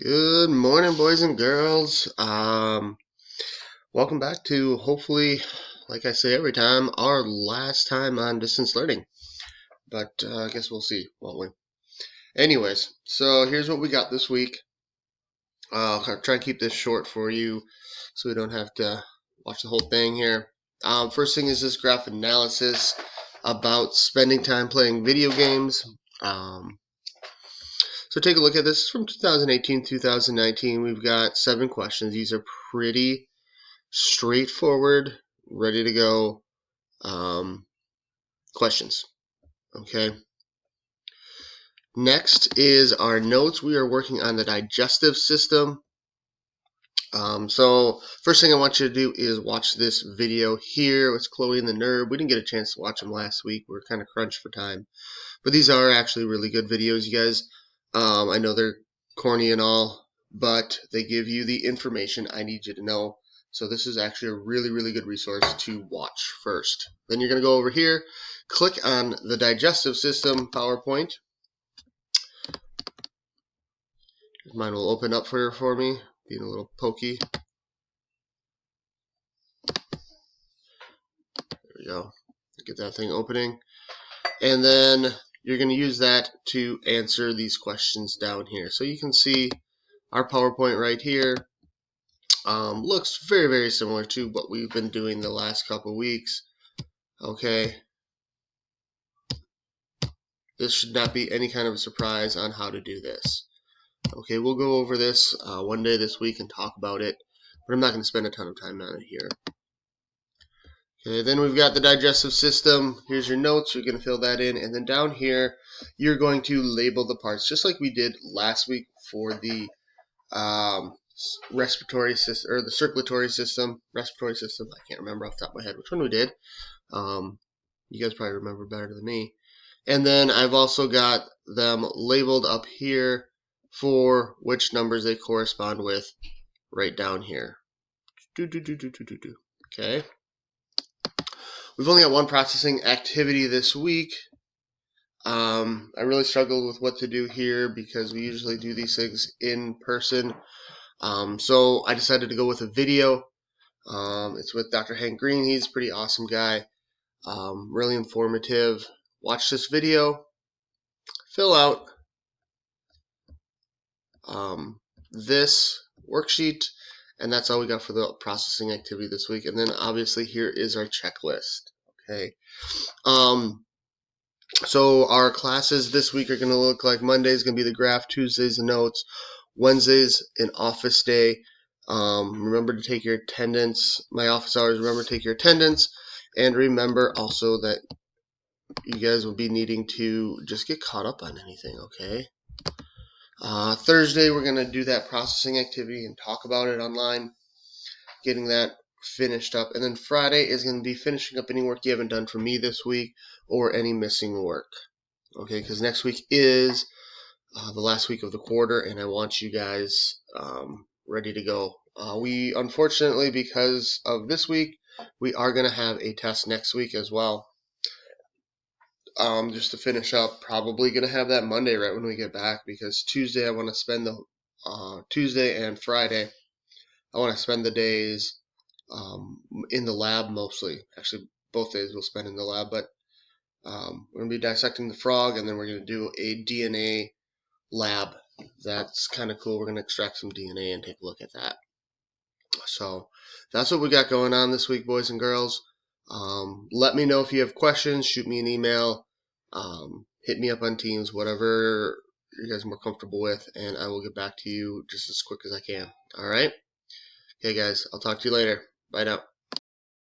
Good morning, boys and girls. Welcome back to hopefully, like I say every time, our last time on distance learning. But I guess we'll see, won't we? Anyways, so here's what we got this week. I'll try and keep this short for you so we don't have to watch the whole thing here. First thing is this graph analysis about spending time playing video games. So take a look at this from 2018 2019. We've got 7 questions. These are pretty straightforward, ready to go questions. Okay. Next is our notes. We are working on the digestive system. So first thing I want you to do is watch this video here. It's Chloe and the Nerd. We didn't get a chance to watch them last week. We were kind of crunched for time. But these are actually really good videos, you guys. I know they're corny and all, but they give you the information I need you to know. So this is actually a really, really good resource to watch first. Then you're going to go over here, click on the digestive system PowerPoint. Mine will open up for me, being a little pokey. There we go. Get that thing opening. And then you're going to use that to answer these questions down here. So you can see our PowerPoint right here looks very, very similar to what we've been doing the last couple weeks. Okay. This should not be any kind of a surprise on how to do this. Okay, we'll go over this one day this week and talk about it, but I'm not going to spend a ton of time on it here. Okay, then we've got the digestive system. Here's your notes. You're going to fill that in, and then down here you're going to label the parts just like we did last week for the respiratory system, or the circulatory system, respiratory system. I can't remember off the top of my head which one we did. You guys probably remember better than me. And then I've also got them labeled up here for which numbers they correspond with right down here. Okay. We've only got one processing activity this week. I really struggled with what to do here because we usually do these things in person. So I decided to go with a video. It's with Dr. Hank Green. He's a pretty awesome guy. Really informative. Watch this video. Fill out this worksheet, and that's all we got for the processing activity this week. And then obviously here is our checklist. Okay. So our classes this week are going to look like Monday's going to be the graph, Tuesday's the notes, Wednesday's an office day. Remember to take your attendance. My office hours, remember to take your attendance, and remember also that you guys will be needing to just get caught up on anything, okay? Thursday we're going to do that processing activity and talk about it online, getting that finished up. And then Friday is going to be finishing up any work you haven't done for me this week or any missing work, okay? Because next week is the last week of the quarter, and I want you guys ready to go. We unfortunately, because of this week, we are going to have a test next week as well. Just to finish up, probably going to have that Monday right when we get back, because Tuesday I want to spend the Tuesday and Friday I want to spend the days in the lab mostly. Actually, both days we'll spend in the lab, but we're going to be dissecting the frog, and then we're going to do a DNA lab. That's kind of cool. We're going to extract some DNA and take a look at that. So that's what we got going on this week, boys and girls. Let me know if you have questions. Shoot me an email. Hit me up on Teams, whatever you guys are more comfortable with, and I will get back to you just as quick as I can. All right? Okay, guys. I'll talk to you later. Bye now.